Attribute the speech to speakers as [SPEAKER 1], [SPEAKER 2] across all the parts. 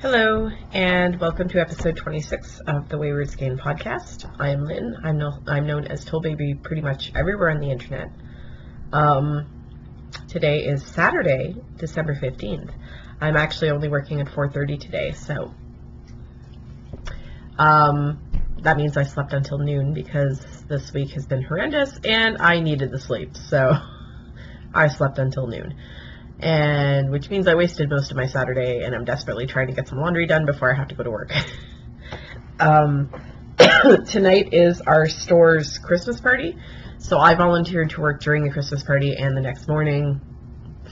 [SPEAKER 1] Hello, and welcome to episode 26 of the Wayward Skein podcast. I am Lynn. I'm known as Toll Baby pretty much everywhere on the internet. Today is Saturday, December 15th. I'm actually only working at 4:30 today, so that means I slept until noon because this week has been horrendous and I needed the sleep, so I slept until noon. And which means I wasted most of my Saturday, and I'm desperately trying to get some laundry done before I have to go to work. Tonight is our store's Christmas party, so I volunteered to work during the Christmas party and the next morning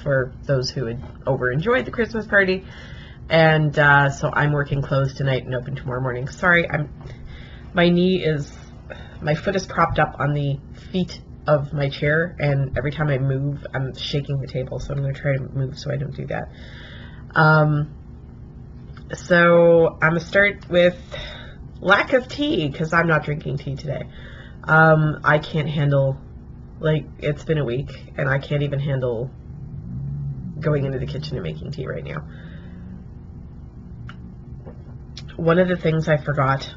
[SPEAKER 1] for those who had over-enjoyed the Christmas party. And so I'm working closed tonight and open tomorrow morning. Sorry, my foot is propped up on the feet of my chair, and every time I move I'm shaking the table, so I'm going to try to move so I don't do that. So I'm going to start with lack of tea, because I'm not drinking tea today. I can't handle, it's been a week and I can't even handle going into the kitchen and making tea right now. One of the things I forgot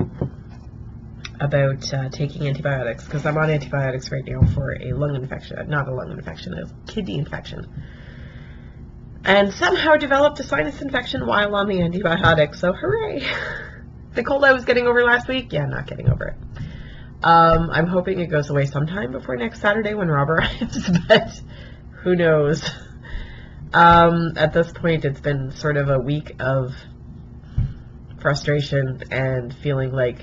[SPEAKER 1] about taking antibiotics, because I'm on antibiotics right now for a lung infection, not a lung infection, a kidney infection, and somehow developed a sinus infection while on the antibiotics, so hooray! The cold I was getting over last week, yeah, not getting over it. I'm hoping it goes away sometime before next Saturday when Rob arrives, but who knows. At this point, it's been sort of a week of frustration and feeling like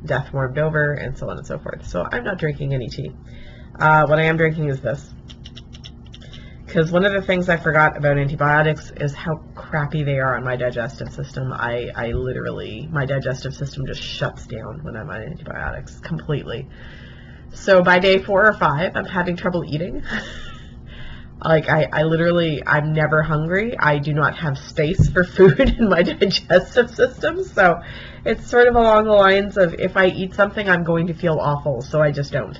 [SPEAKER 1] death warmed over, and so on and so forth. So I'm not drinking any tea. What I am drinking is this, because one of the things I forgot about antibiotics is how crappy they are on my digestive system. I literally, my digestive system just shuts down when I'm on antibiotics completely. So by day 4 or 5, I'm having trouble eating. I'm never hungry. I do not have space for food in my digestive system, so it's sort of along the lines of if I eat something, I'm going to feel awful, so I just don't.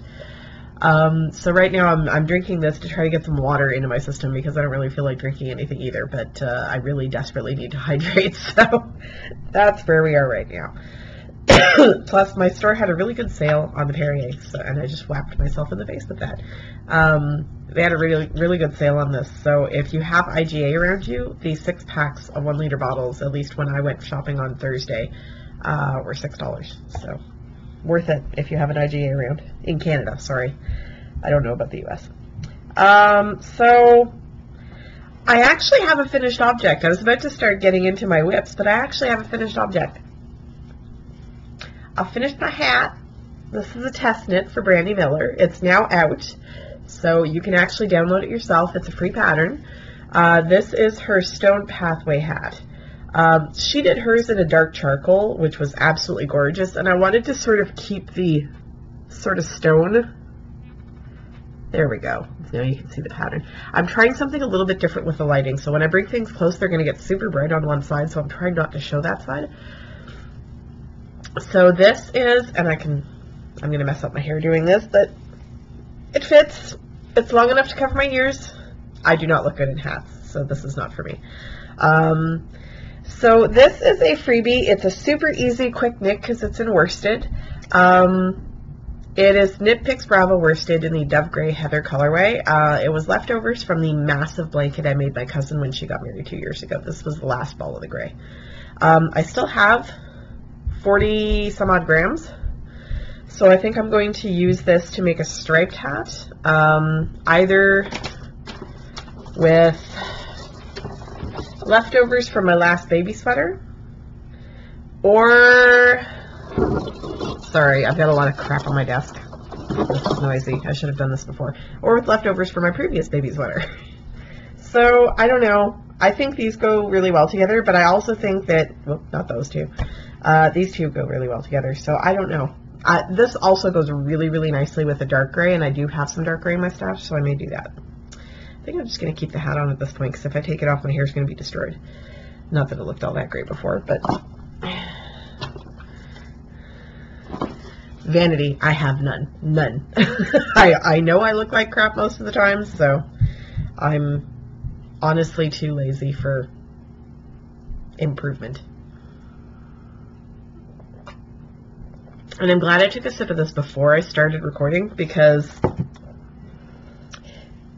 [SPEAKER 1] So right now I'm drinking this to try to get some water into my system because I don't really feel like drinking anything either, but I really desperately need to hydrate, so that's where we are right now. Plus, my store had a really good sale on the Perrier, and I just whacked myself in the face with that. They had a really good sale on this, so if you have IGA around you, the 6 packs of 1 liter bottles, at least when I went shopping on Thursday, were $6. So worth it if you have an IGA around. In Canada, sorry. I don't know about the US. So I actually have a finished object. I was about to start getting into my whips, but I actually have a finished object. I finished my hat. This is a test knit for Brandy Miller. It's now out, so you can actually download it yourself. It's a free pattern. This is her Stone Pathway hat. She did hers in a dark charcoal, which was absolutely gorgeous, and I wanted to sort of keep the sort of stone. There we go. Now you can see the pattern. I'm trying something a little bit different with the lighting, so when I bring things close, they're going to get super bright on one side, so I'm trying not to show that side. So this is, and I'm going to mess up my hair doing this, but it fits. It's long enough to cover my ears. I do not look good in hats, so this is not for me. So this is a freebie. It's a super easy, quick knit because it's in worsted. It is Knit Picks Bravo worsted in the Dove Gray Heather colorway. It was leftovers from the massive blanket I made my cousin when she got married 2 years ago. This was the last ball of the gray. I still have 40 some odd grams, so I think I'm going to use this to make a striped hat, either with leftovers from my last baby sweater, or, sorry, I've got a lot of crap on my desk, this is noisy, I should have done this before, or with leftovers from my previous baby sweater. So, I don't know, I think these go really well together, but I also think that, well, not those two, these two go really well together, so I don't know. This also goes really, really nicely with the dark gray, and I do have some dark gray in my stash, so I may do that. I think I'm just going to keep the hat on at this point, because if I take it off, my hair is going to be destroyed. Not that it looked all that great before, but vanity, I have none. None. I know I look like crap most of the time, so I'm honestly too lazy for improvement. And I'm glad I took a sip of this before I started recording, because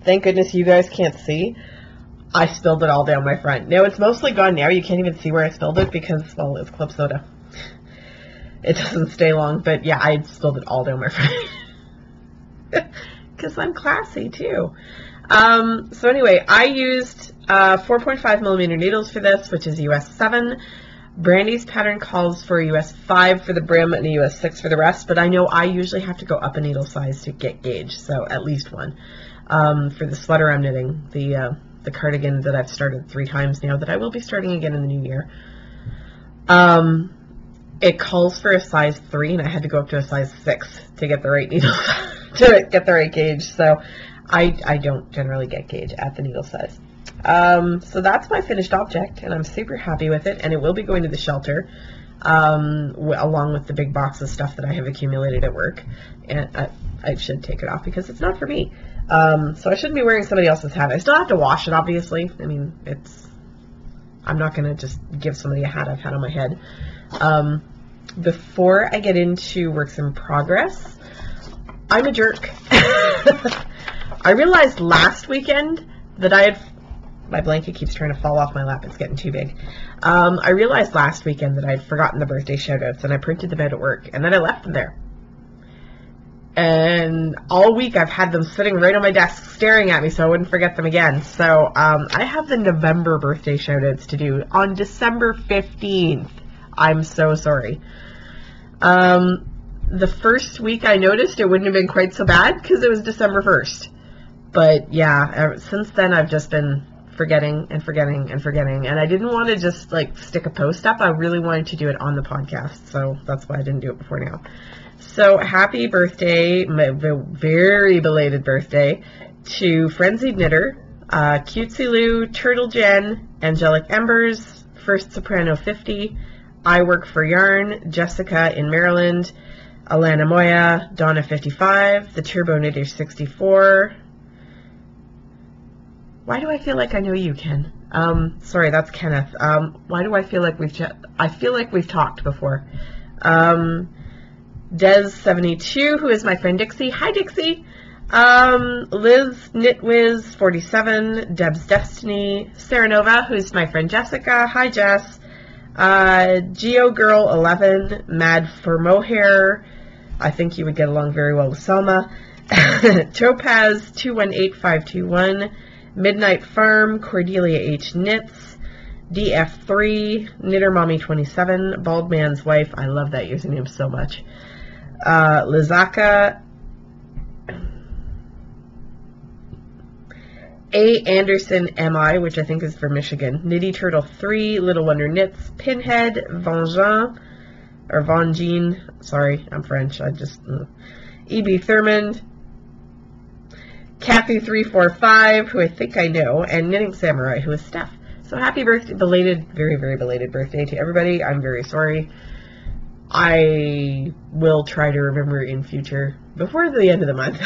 [SPEAKER 1] thank goodness you guys can't see. I spilled it all down my front. Now, it's mostly gone now. You can't even see where I spilled it because, well, it's club soda. It doesn't stay long, but yeah, I spilled it all down my front. Because I'm classy, too. So anyway, I used 4.5 millimeter needles for this, which is US 7. Brandy's pattern calls for a US 5 for the brim and a US 6 for the rest, but I know I usually have to go up a needle size to get gauge, so at least one. For the sweater I'm knitting, the cardigan that I've started 3 times now, that I will be starting again in the new year, it calls for a size 3, and I had to go up to a size 6 to get the right needle, to get the right gauge, so I don't generally get gauge at the needle size. So that's my finished object, and I'm super happy with it, and it will be going to the shelter, along with the big box of stuff that I have accumulated at work, and I should take it off because it's not for me. So I shouldn't be wearing somebody else's hat. I still have to wash it, obviously. I mean, I'm not going to just give somebody a hat I've had on my head. Before I get into works in progress, I'm a jerk. I realized last weekend that my blanket keeps trying to fall off my lap. It's getting too big. I realized last weekend that I had forgotten the birthday shoutouts, and I printed them out at work, and then I left them there. And all week I've had them sitting right on my desk staring at me so I wouldn't forget them again. So I have the November birthday shoutouts to do on December 15th. I'm so sorry. The first week I noticed it wouldn't have been quite so bad because it was December 1st. But yeah, since then I've just been forgetting and forgetting and forgetting. And I didn't want to just like stick a post up. I really wanted to do it on the podcast. So that's why I didn't do it before now. So happy birthday, my very belated birthday, to Frenzied Knitter, Cutesy Lou, Turtle Jen, Angelic Embers, First Soprano 50, I Work for Yarn, Jessica in Maryland, Alana Moya, Donna 55, the Turbo Knitter 64. Why do I feel like I know you, Ken? Sorry, that's Kenneth. Why do I feel like we've talked before? Des72, who is my friend Dixie. Hi, Dixie. Liz Knitwiz 47, Deb's Destiny, Sarah Nova, who's my friend Jessica. Hi, Jess. Geo Girl 11, Mad for Mohair. I think you would get along very well with Selma. Topaz 218521, Midnight Farm, Cordelia H. Knits, DF3, Knitter Mommy 27, Bald Man's Wife. I love that username so much. Lizaka, A. Anderson MI, which I think is for Michigan, Nitty Turtle 3, Little Wonder Knits, Pinhead, Vangin, or Vangin, sorry, I'm French, E.B. Thurmond, Kathy 345, who I think I know, and Knitting Samurai, who is Steph. So happy birthday, belated, very, very belated birthday to everybody. I'm very sorry. I will try to remember in future before the end of the month.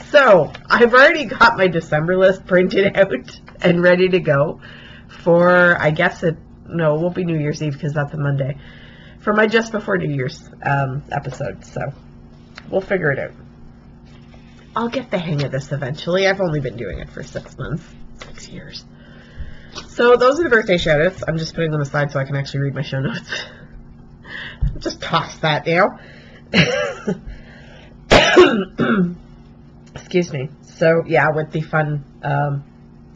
[SPEAKER 1] So, I've already got my December list printed out and ready to go for, I guess it won't be New Year's Eve because that's a Monday, for my just before New Year's episode. So, we'll figure it out. I'll get the hang of this eventually. I've only been doing it for 6 months, 6 years. So, those are the birthday shoutouts. I'm just putting them aside so I can actually read my show notes. Just toss that now. Excuse me. So, yeah, with the fun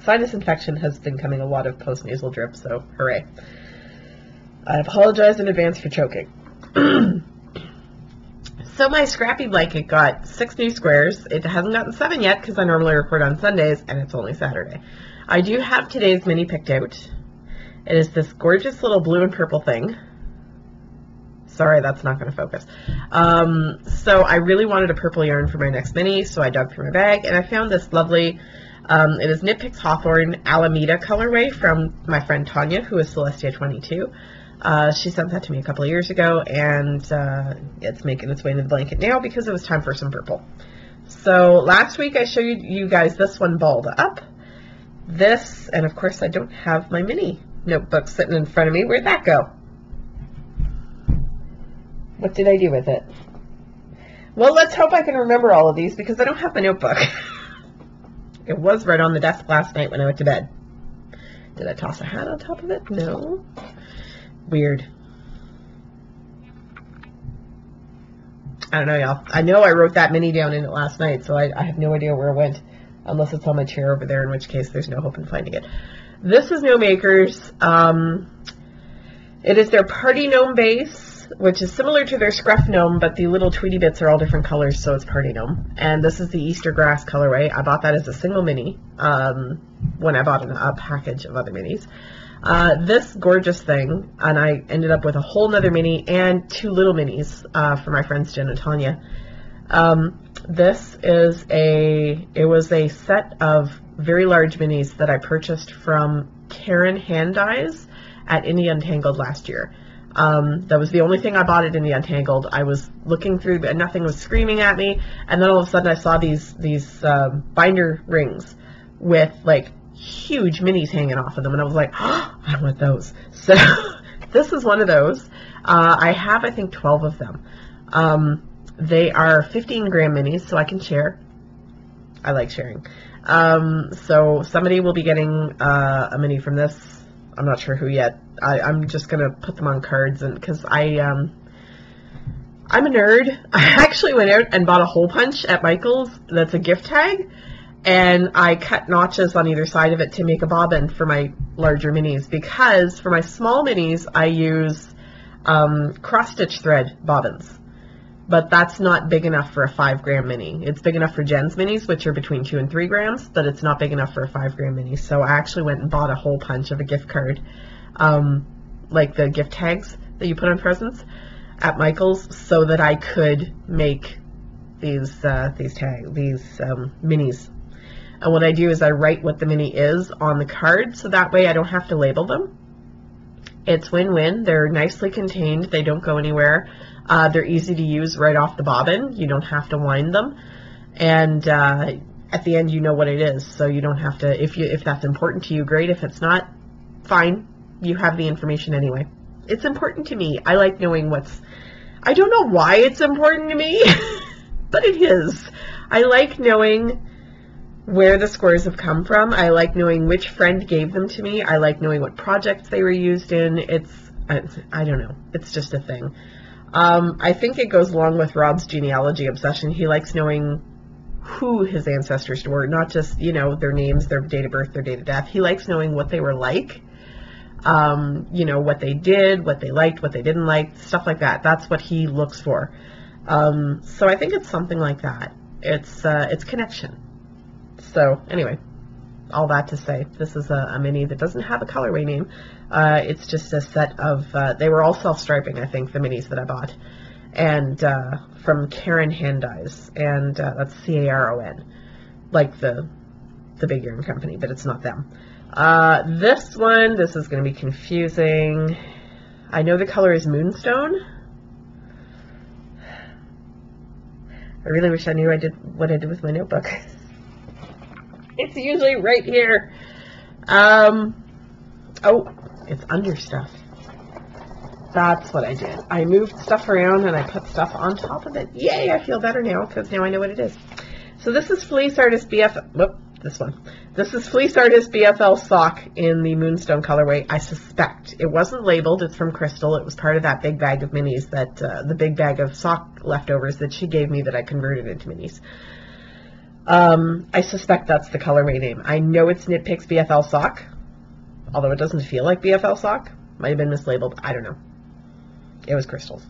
[SPEAKER 1] sinus infection has been coming a lot of post-nasal drip, so hooray. I apologize in advance for choking. So my scrappy blanket got 6 new squares. It hasn't gotten 7 yet because I normally record on Sundays, and it's only Saturday. I do have today's mini picked out. It is this gorgeous little blue and purple thing. Sorry, that's not going to focus. So I really wanted a purple yarn for my next mini, so I dug through my bag, and I found this lovely, it is Knit Picks Hawthorne Alameda colorway from my friend Tanya, who is Celestia22. She sent that to me a couple of years ago, and it's making its way into the blanket now because it was time for some purple. So last week I showed you guys this one balled up. This, and of course I don't have my mini notebook sitting in front of me. Where'd that go? What did I do with it? Well, let's hope I can remember all of these because I don't have my notebook. It was right on the desk last night when I went to bed. Did I toss a hat on top of it? No. Weird. I don't know, y'all. I know I wrote that mini down in it last night, so I have no idea where it went. Unless it's on my chair over there, in which case there's no hope in finding it. This is No Makers. It is their Party Gnome base, which is similar to their Scruff Gnome, but the little Tweety bits are all different colors, so it's Party Gnome. And this is the Easter Grass colorway. I bought that as a single mini when I bought a package of other minis. This gorgeous thing, and I ended up with a whole nother mini and 2 little minis for my friends Jen and Tanya. This is it was a set of very large minis that I purchased from Karen Hand Dyes at Indie Untangled last year. That was the only thing I bought at Indie Untangled. I was looking through, but nothing was screaming at me, and then all of a sudden I saw these binder rings with like huge minis hanging off of them, and I was like, oh, I want those. So this is one of those. I have, I think, 12 of them. They are 15-gram minis, so I can share. I like sharing. So somebody will be getting a mini from this. I'm not sure who yet. I'm just going to put them on cards, and because I'm a nerd. I actually went out and bought a hole punch at Michael's that's a gift tag, and I cut notches on either side of it to make a bobbin for my larger minis, because for my small minis I use cross-stitch thread bobbins. But that's not big enough for a 5-gram mini. It's big enough for Jen's minis, which are between 2 and 3 grams, but it's not big enough for a 5-gram mini. So I actually went and bought a hole punch of a gift card, like the gift tags that you put on presents at Michael's, so that I could make these minis. And what I do is I write what the mini is on the card, so that way I don't have to label them. It's win-win. They're nicely contained. They don't go anywhere. They're easy to use right off the bobbin. You don't have to wind them. And at the end, you know what it is. So you don't have to, if that's important to you, great. If it's not, fine. You have the information anyway. It's important to me. I like knowing I don't know why it's important to me, but it is. I like knowing where the squares have come from. I like knowing which friend gave them to me. I like knowing what projects they were used in. I don't know. It's just a thing. I think it goes along with Rob's genealogy obsession. He likes knowing who his ancestors were, not just, their names, their date of birth, their date of death. He likes knowing what they were like, what they did, what they liked, what they didn't like, stuff like that. That's what he looks for. So I think it's something like that. It's connection. So anyway, all that to say, this is a mini that doesn't have a colorway name. It's just a set of, they were all self-striping, I think, the minis that I bought. And from Karen Hand Dyes, and that's C-A-R-O-N, like the big yarn company, but it's not them. This is going to be confusing. I know the color is Moonstone. I really wish I knew what I did with my notebook. It's usually right here. Oh, it's under stuff. That's what I did. I moved stuff around and I put stuff on top of it. Yay, I feel better now because now I know what it is. So this is Fleece Artist this one. This is Fleece Artist BFL sock in the Moonstone colorway. I suspect. It wasn't labeled. It's from Crystal. It was part of that big bag of minis that, the big bag of sock leftovers that she gave me that I converted into minis. I suspect that's the colorway name. I know it's Knit Picks BFL sock, although it doesn't feel like BFL sock. Might have been mislabeled. I don't know. It was Crystal's.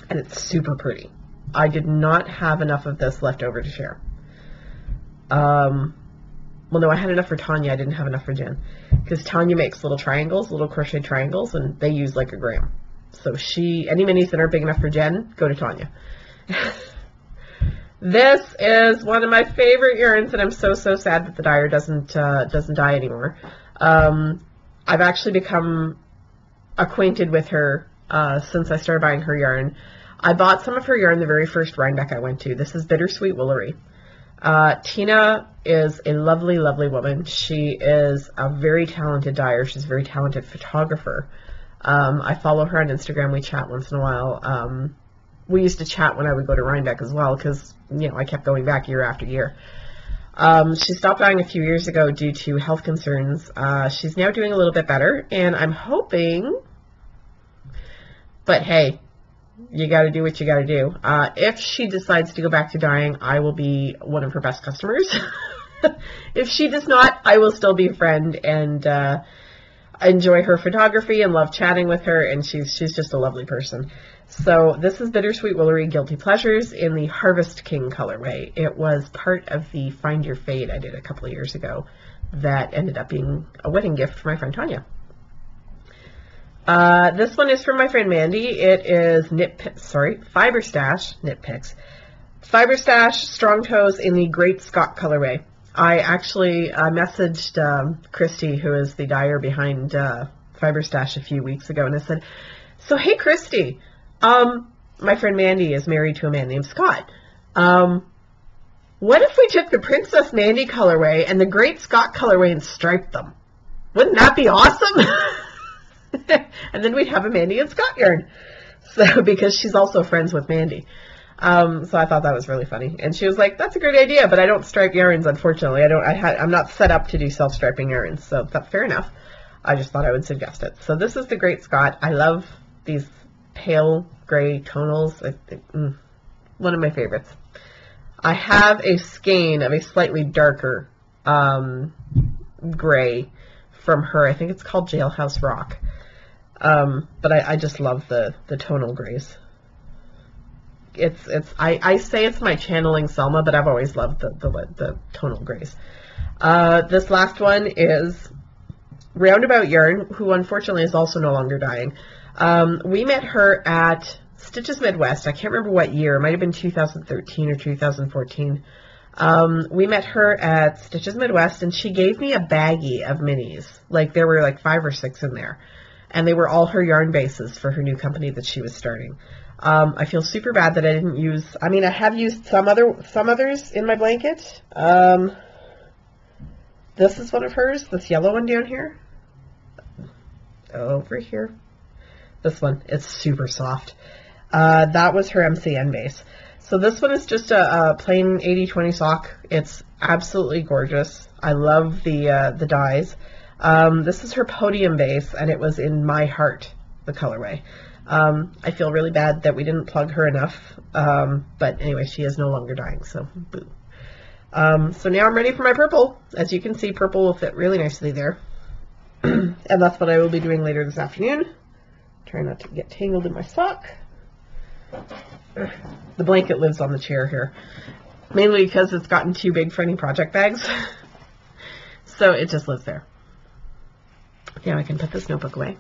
[SPEAKER 1] And it's super pretty. I did not have enough of this left over to share. Well, no, I had enough for Tanya. I didn't have enough for Jen. Because Tanya makes little triangles, little crochet triangles, and they use like a gram. So any minis that aren't big enough for Jen, go to Tanya. This is one of my favorite yarns, and I'm so sad that the dyer doesn't dye anymore. I've actually become acquainted with her since I started buying her yarn. I bought some of her yarn the very first Rhinebeck I went to. This is Bittersweet Woolery. Tina is a lovely, lovely woman. She is a very talented dyer. She's a very talented photographer. I follow her on Instagram. We chat once in a while. We used to chat when I would go to Rhinebeck as well because, you know, I kept going back year after year. She stopped dyeing a few years ago due to health concerns. She's now doing a little bit better, and I'm hoping, but hey, you got to do what you got to do. If she decides to go back to dyeing, I will be one of her best customers. If she does not, I will still be a friend and enjoy her photography and love chatting with her, and she's just a lovely person. So this is Bittersweet Woolery Guilty Pleasures in the Harvest King colorway. It was part of the Find Your Fade I did a couple of years ago that ended up being a wedding gift for my friend Tanya. This one is from my friend Mandy. It is Fiber Stash Nitpicks. Fiber Stash Strong Toes in the Great Scott colorway. I actually messaged Christy, who is the dyer behind Fiber Stash, a few weeks ago, and I said, so hey Christy, my friend Mandy is married to a man named Scott. What if we took the Princess Mandy colorway and the Great Scott colorway and striped them? Wouldn't that be awesome? And then we'd have a Mandy and Scott yarn. So, because she's also friends with Mandy. So I thought that was really funny. And she was like, that's a great idea, but I don't stripe yarns, unfortunately. I'm not set up to do self-striping yarns, so that's fair enough. I just thought I would suggest it. So this is the Great Scott. I love these pale gray tonals. One of my favorites. I have a skein of a slightly darker gray from her. I think it's called Jailhouse Rock. But I just love the tonal grays. I say it's my channeling Selma, but I've always loved the tonal grays. This last one is Roundabout Yarn, who unfortunately is also no longer dyeing. We met her at Stitches Midwest. I can't remember what year. It might have been 2013 or 2014. We met her at Stitches Midwest, and she gave me a baggie of minis. Like, there were like 5 or 6 in there. And they were all her yarn bases for her new company that she was starting. I feel super bad that I didn't use, I mean, I have used some others in my blanket. This is one of hers, this yellow one down here. Over here. This one, it's super soft. That was her MCN base. So this one is just a plain 80/20 sock. It's absolutely gorgeous. I love the dyes. This is her podium base, and it was in My Heart, the colorway. I feel really bad that we didn't plug her enough, but anyway, she is no longer dyeing, so boo. So now I'm ready for my purple. As you can see, purple will fit really nicely there. And that's what I will be doing later this afternoon. Try not to get tangled in my sock. The blanket lives on the chair here, mainly because it's gotten too big for any project bags. So it just lives there. Now I can put this notebook away,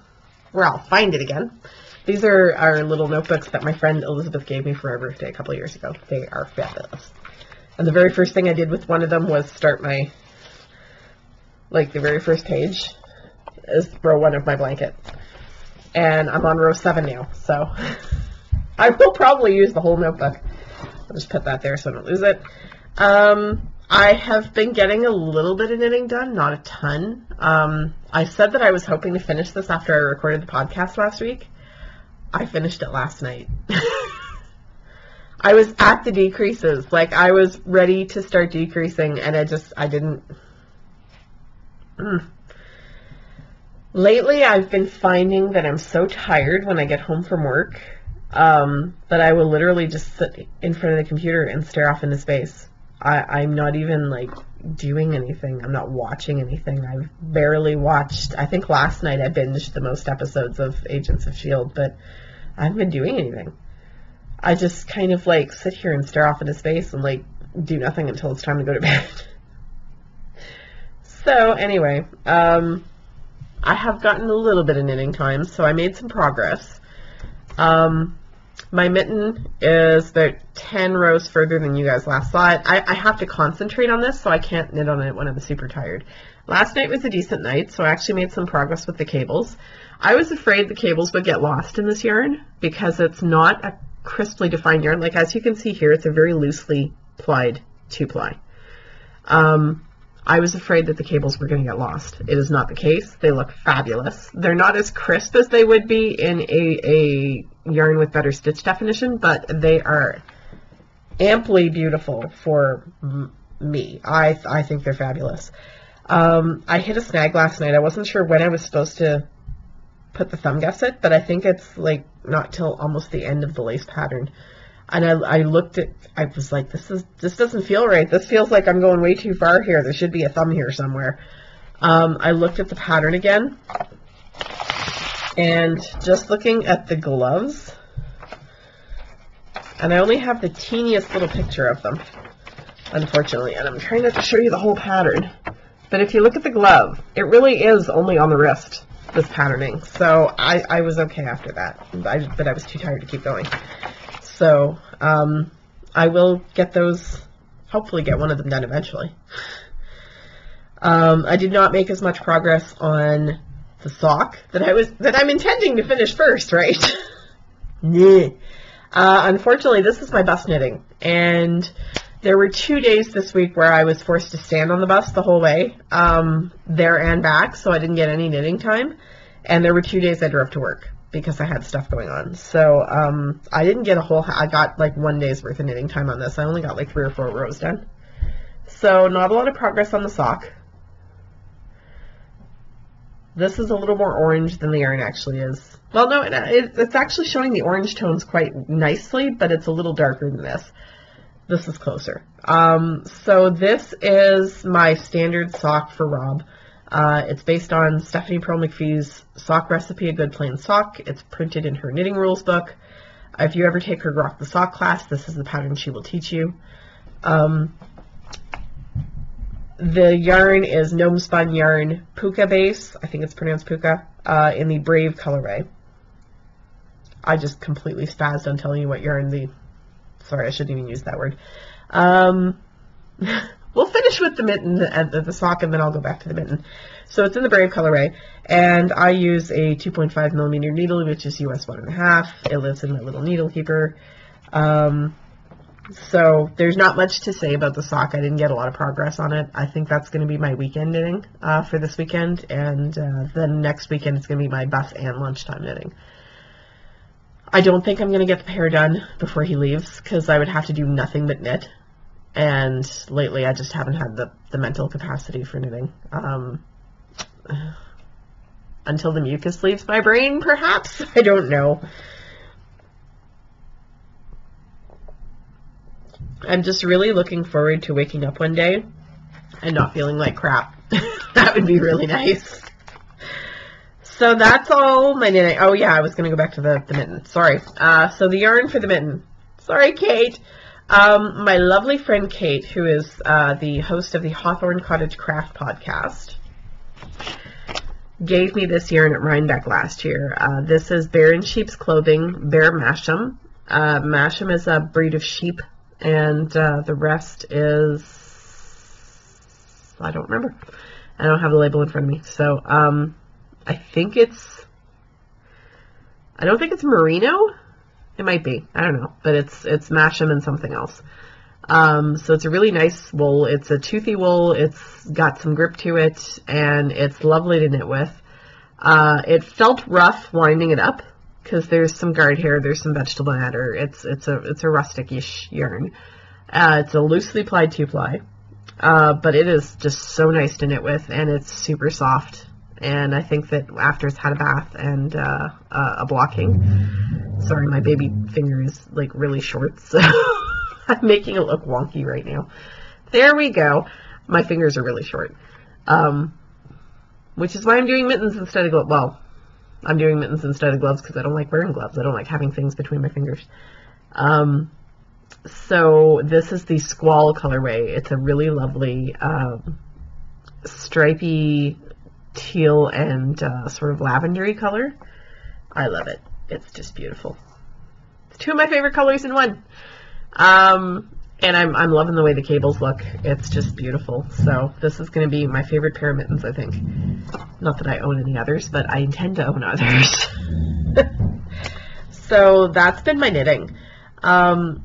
[SPEAKER 1] where I'll find it again. These are our little notebooks that my friend Elizabeth gave me for my birthday a couple of years ago. They are fabulous. And the very first thing I did with one of them was start my, like the very first page is row 1 of my blanket. And I'm on row 7 now, so I will probably use the whole notebook. I'll just put that there so I don't lose it. I have been getting a little bit of knitting done, not a ton. I said that I was hoping to finish this after I recorded the podcast last week. I finished it last night. I was at the decreases. Like, I was ready to start decreasing, and I didn't. Lately, I've been finding that I'm so tired when I get home from work that I will literally just sit in front of the computer and stare off into space. I'm not even, like, doing anything. I'm not watching anything. I've barely watched. I think last night I binged the most episodes of Agents of S.H.I.E.L.D., but I haven't been doing anything. I just kind of, like, sit here and stare off into space and, like, do nothing until it's time to go to bed. So, anyway, I have gotten a little bit of knitting time, so I made some progress. My mitten is about 10 rows further than you guys last saw it. I have to concentrate on this, so I can't knit on it when I'm super tired. Last night was a decent night, so I actually made some progress with the cables. I was afraid the cables would get lost in this yarn because it's not a crisply defined yarn. Like, as you can see here, it's a very loosely plied 2-ply. I was afraid that the cables were going to get lost. It is not the case. They look fabulous. They're not as crisp as they would be in a yarn with better stitch definition, but they are amply beautiful for me. I think they're fabulous. I hit a snag last night. I wasn't sure when I was supposed to put the thumb gusset, but I think it's like not till almost the end of the lace pattern. And I looked at, I was like, this doesn't feel right. This feels like I'm going way too far here. There should be a thumb here somewhere. I looked at the pattern again, and just looking at the gloves, and I only have the teeniest little picture of them, unfortunately, and I'm trying not to show you the whole pattern. But if you look at the glove, it really is only on the wrist, this patterning. So I was okay after that, but I was too tired to keep going. So I will get those, hopefully get one of them done eventually. I did not make as much progress on the sock that I'm intending to finish first, right? Unfortunately, this is my bus knitting, and there were 2 days this week where I was forced to stand on the bus the whole way, there and back, so I didn't get any knitting time. And there were 2 days I drove to work because I had stuff going on. So I didn't get I got like 1 day's worth of knitting time on this. I only got like 3 or 4 rows done. So not a lot of progress on the sock. This is a little more orange than the yarn actually is. Well, no, it's actually showing the orange tones quite nicely, but it's a little darker than this. This is closer. So this is my standard sock for Rob. It's based on Stephanie Pearl McPhee's sock recipe, A Good Plain Sock. It's printed in her knitting rules book. If you ever take her Rock the Sock class, this is the pattern she will teach you. The yarn is Gnome Spun Yarn Puka Base. I think it's pronounced Puka, in the Brave colorway. I just completely spazzed on telling you what yarn sorry, I shouldn't even use that word. We'll finish with the mitten, the sock, and then I'll go back to the mitten. So it's in the Brave colorway, and I use a 2.5 millimeter needle, which is US 1.5. It lives in my little needle keeper. So there's not much to say about the sock. I didn't get a lot of progress on it. I think that's going to be my weekend knitting for this weekend, and then next weekend it's going to be my bus and lunchtime knitting. I don't think I'm going to get the pair done before he leaves, because I would have to do nothing but knit. And lately I just haven't had the mental capacity for knitting. Until the mucus leaves my brain, perhaps? I don't know. I'm just really looking forward to waking up one day and not feeling like crap. That would be really nice. So that's all my knitting. Oh yeah, I was going to go back to the mitten. Sorry. So the yarn for the mitten. Sorry, Kate. My lovely friend Kate, who is the host of the Hawthorne Cottage Craft podcast, gave me this yarn at Rhinebeck last year. This is Bear in Sheep's Clothing, Bear Masham. Masham is a breed of sheep, and the rest is, I don't remember. I don't have the label in front of me. So I don't think it's merino. It might be. I don't know. But it's Masham and something else. So it's a really nice wool. It's a toothy wool. It's got some grip to it, and it's lovely to knit with. It felt rough winding it up because there's some guard hair, there's some vegetable matter. It's a rustic-ish yarn. It's a loosely plied 2-ply, but it is just so nice to knit with, and it's super soft. And I think that after it's had a bath and a blocking, sorry, my baby finger is like really short, so I'm making it look wonky right now. There we go. My fingers are really short, which is why I'm doing mittens instead of gloves. Well, I'm doing mittens instead of gloves because I don't like wearing gloves. I don't like having things between my fingers. So this is the Squall colorway. It's a really lovely stripy teal and sort of lavendery color. I love it. It's just beautiful. It's 2 of my favorite colors in one. And I'm loving the way the cables look. It's just beautiful. So this is going to be my favorite pair of mittens, I think. Not that I own any others, but I intend to own others. So that's been my knitting.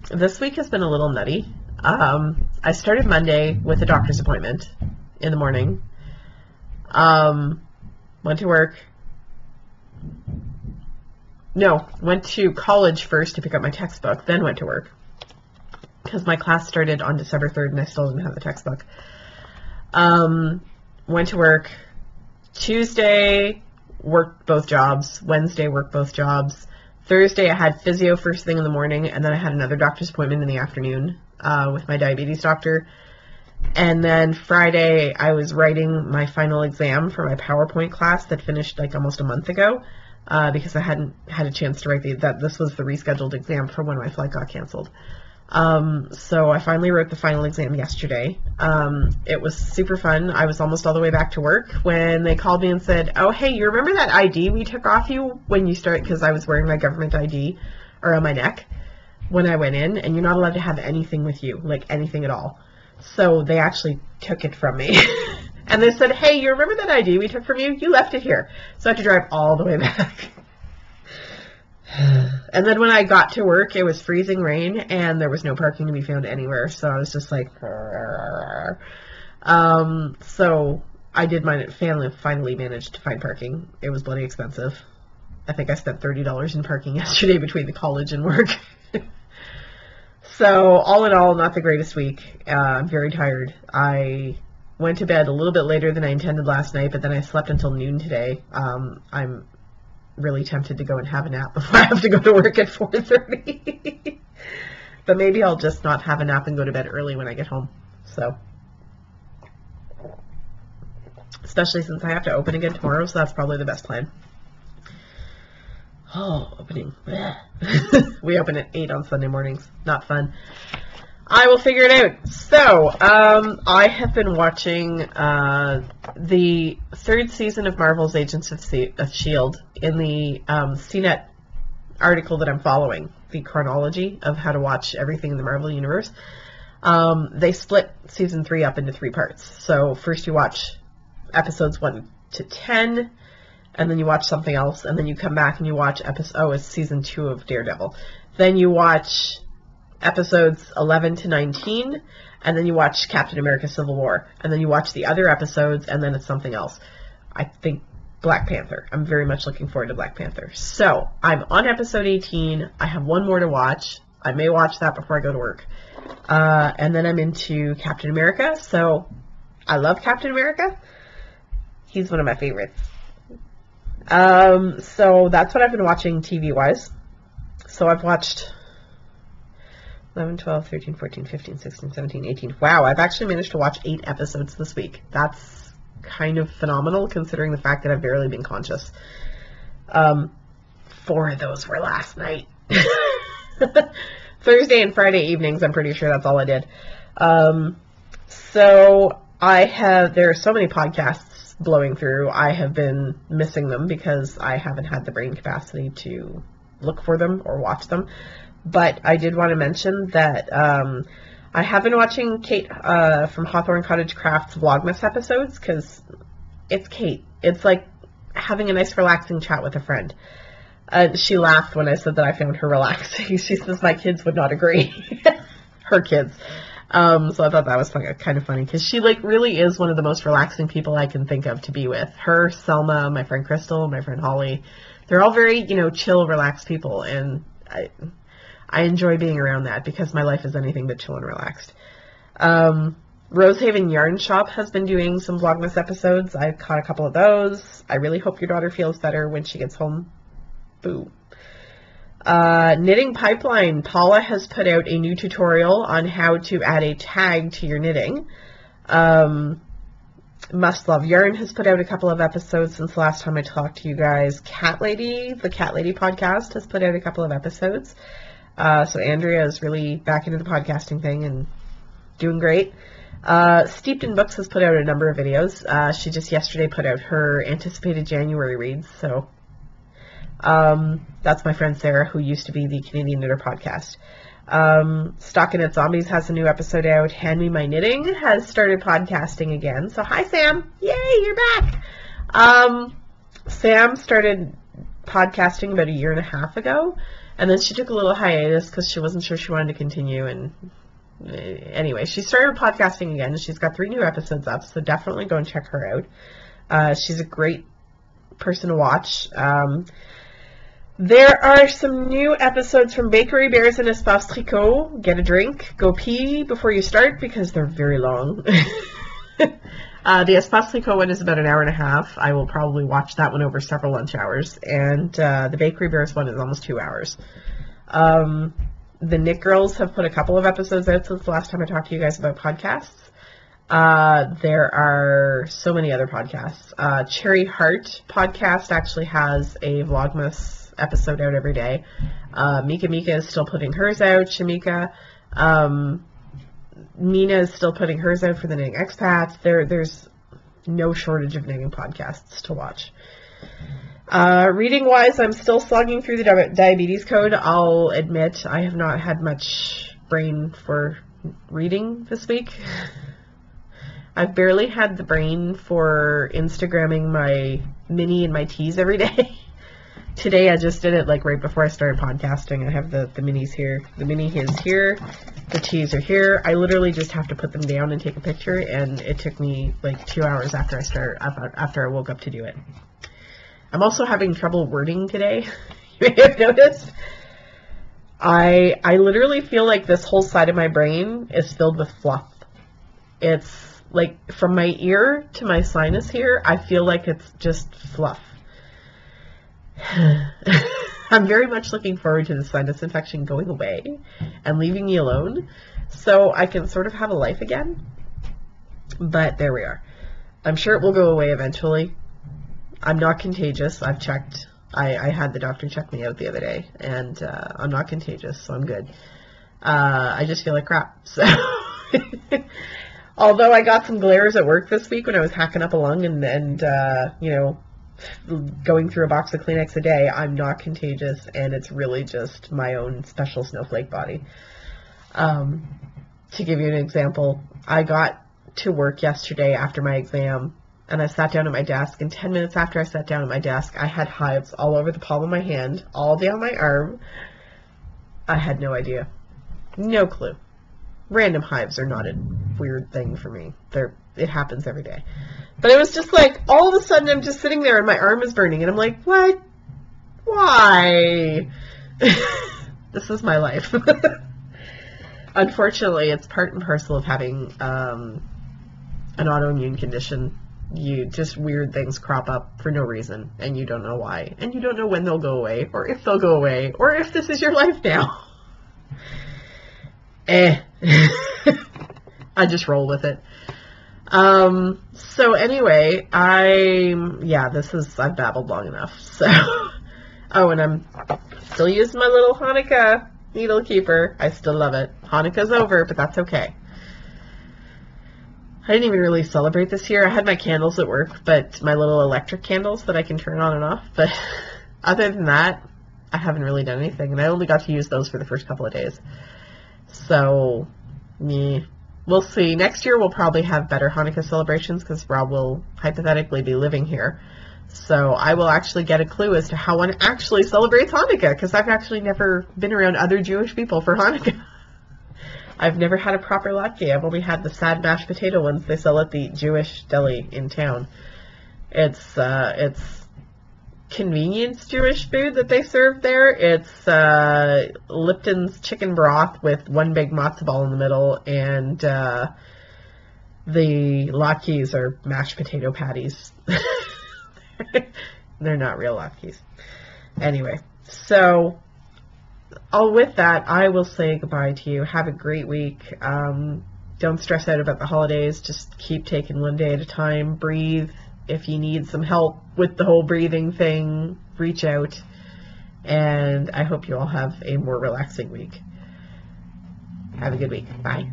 [SPEAKER 1] This week has been a little nutty. I started Monday with a doctor's appointment, in the morning. Went to work. No, went to college first to pick up my textbook, then went to work. Because my class started on December 3rd and I still didn't have the textbook. Went to work. Tuesday, worked both jobs. Wednesday, worked both jobs. Thursday, I had physio first thing in the morning, and then I had another doctor's appointment in the afternoon with my diabetes doctor. And then Friday, I was writing my final exam for my PowerPoint class that finished like almost a month ago because I hadn't had a chance to write this was the rescheduled exam for when my flight got canceled. So I finally wrote the final exam yesterday. It was super fun. I was almost all the way back to work when they called me and said, oh, hey, you remember that ID we took off you when you started, because I was wearing my government ID around my neck when I went in, and you're not allowed to have anything with you, like anything at all. So they actually took it from me. And they said, hey, you remember that ID we took from you? You left it here. So I had to drive all the way back. And then when I got to work, it was freezing rain, and there was no parking to be found anywhere. So I was just like, so I did finally managed to find parking. It was bloody expensive. I think I spent $30 in parking yesterday between the college and work. So all in all, not the greatest week. I'm very tired. I went to bed a little bit later than I intended last night, but then I slept until noon today. I'm really tempted to go and have a nap before I have to go to work at 4:30. But maybe I'll just not have a nap and go to bed early when I get home. So, especially since I have to open again tomorrow, so that's probably the best plan. Oh, opening. We open at 8 on Sunday mornings. Not fun. I will figure it out. So, I have been watching the third season of Marvel's Agents of S.H.I.E.L.D. in the CNET article that I'm following, the chronology of how to watch everything in the Marvel Universe. They split season 3 up into 3 parts. So, first you watch episodes 1 to 10, and then you watch something else, and then you come back and you watch it's season 2 of Daredevil. Then you watch episodes 11 to 19, and then you watch Captain America Civil War, and then you watch the other episodes, and then it's something else. I think Black Panther. I'm very much looking forward to Black Panther. So, I'm on episode 18. I have one more to watch. I may watch that before I go to work. And then I'm into Captain America. So, I love Captain America. He's one of my favorites. So that's what I've been watching TV-wise. So I've watched 11, 12, 13, 14, 15, 16, 17, 18. Wow, I've actually managed to watch 8 episodes this week. That's kind of phenomenal considering the fact that I've barely been conscious. 4 of those were last night. Thursday and Friday evenings, I'm pretty sure that's all I did. So there are so many podcasts blowing through. I have been missing them because I haven't had the brain capacity to look for them or watch them. But I did want to mention that I have been watching Kate from Hawthorne Cottage Craft's Vlogmas episodes because it's Kate. It's like having a nice relaxing chat with a friend. She laughed when I said that I found her relaxing. She says my kids would not agree. Her kids. So I thought that was kind of funny because she really is one of the most relaxing people I can think of to be with. Her, Selma, my friend Crystal, my friend Holly, they're all very, chill, relaxed people, and I enjoy being around that because my life is anything but chill and relaxed. Rosehaven Yarn Shop has been doing some Vlogmas episodes. I caught a couple of those. I really hope your daughter feels better when she gets home. Boo. Knitting Pipeline. Paula has put out a new tutorial on how to add a tag to your knitting. Must Love Yarn has put out a couple of episodes since the last time I talked to you guys. Cat Lady, the Cat Lady podcast, has put out a couple of episodes. So Andrea is really back into the podcasting thing and doing great. Steeped in Books has put out a number of videos. She just yesterday put out her anticipated January reads, so that's my friend Sarah, who used to be the Canadian Knitter podcast. Stockinette Zombies has a new episode out. Hand Me My Knitting has started podcasting again. So hi, Sam. Yay, you're back. Sam started podcasting about 1.5 years ago, and then she took a little hiatus because she wasn't sure she wanted to continue, and Anyway, she started podcasting again. She's got 3 new episodes up, so definitely go and check her out. She's a great person to watch. There are some new episodes from Bakery Bears and Espace Tricot. Get a drink, go pee before you start because they're very long. The Espace Tricot one is about an hour and a half. I will probably watch that one over several lunch hours. And the Bakery Bears one is almost 2 hours. The Knit Girls have put a couple of episodes out since the last time I talked to you guys about podcasts. There are so many other podcasts. Cherry Heart podcast actually has a Vlogmas episode out every day. Mika is still putting hers out. Shamika. Nina is still putting hers out for the Knitting Expats. There's no shortage of knitting podcasts to watch. Reading-wise, I'm still slogging through the diabetes code. I'll admit I have not had much brain for reading this week. I've barely had the brain for Instagramming my mini and my teas every day. Today I just did it like right before I started podcasting. I have the minis here. The mini is here. The teas are here. I literally just have to put them down and take a picture, and it took me like 2 hours after I woke up to do it. I'm also having trouble wording today. You may have noticed. I literally feel like this whole side of my brain is filled with fluff. It's like from my ear to my sinus here, I feel like it's just fluff. I'm very much looking forward to the sinus infection going away and leaving me alone so I can sort of have a life again. But there we are. I'm sure it will go away eventually. I'm not contagious. I've checked. I had the doctor check me out the other day, and I'm not contagious, so I'm good. I just feel like crap. So, although I got some glares at work this week when I was hacking up a lung and you know, going through a box of Kleenex a day, I'm not contagious, and it's really just my own special snowflake body. To give you an example, I got to work yesterday after my exam, and I sat down at my desk, and 10 minutes after I sat down at my desk, I had hives all over the palm of my hand, all down my arm. I had no idea. No clue. Random hives are not a weird thing for me. It happens every day. But it was just like, all of a sudden I'm just sitting there and my arm is burning, and I'm like, what? Why? This is my life. Unfortunately, it's part and parcel of having an autoimmune condition. Just weird things crop up for no reason, and you don't know why, and you don't know when they'll go away, or if they'll go away, or if this is your life now. I just roll with it. So anyway, I've babbled long enough, so, oh, and I'm still using my little Hanukkah needle keeper. I still love it. Hanukkah's over, but that's okay. I didn't even really celebrate this year. I had my candles at work, but my little electric candles that I can turn on and off. But other than that, I haven't really done anything, and I only got to use those for the first couple of days. So, we'll see. Next year we'll probably have better Hanukkah celebrations because Rob will hypothetically be living here. So I will actually get a clue as to how one actually celebrates Hanukkah, because I've actually never been around other Jewish people for Hanukkah. I've never had a proper latke. I've only had the sad mashed potato ones they sell at the Jewish deli in town. It's convenience Jewish food that they serve there. It's Lipton's chicken broth with one big matzo ball in the middle, and the latkes are mashed potato patties. They're not real latkes. Anyway, so with that, I will say goodbye to you. Have a great week. Don't stress out about the holidays. Just keep taking one day at a time. Breathe. If you need some help with the whole breathing thing, reach out. And I hope you all have a more relaxing week. Have a good week. Bye.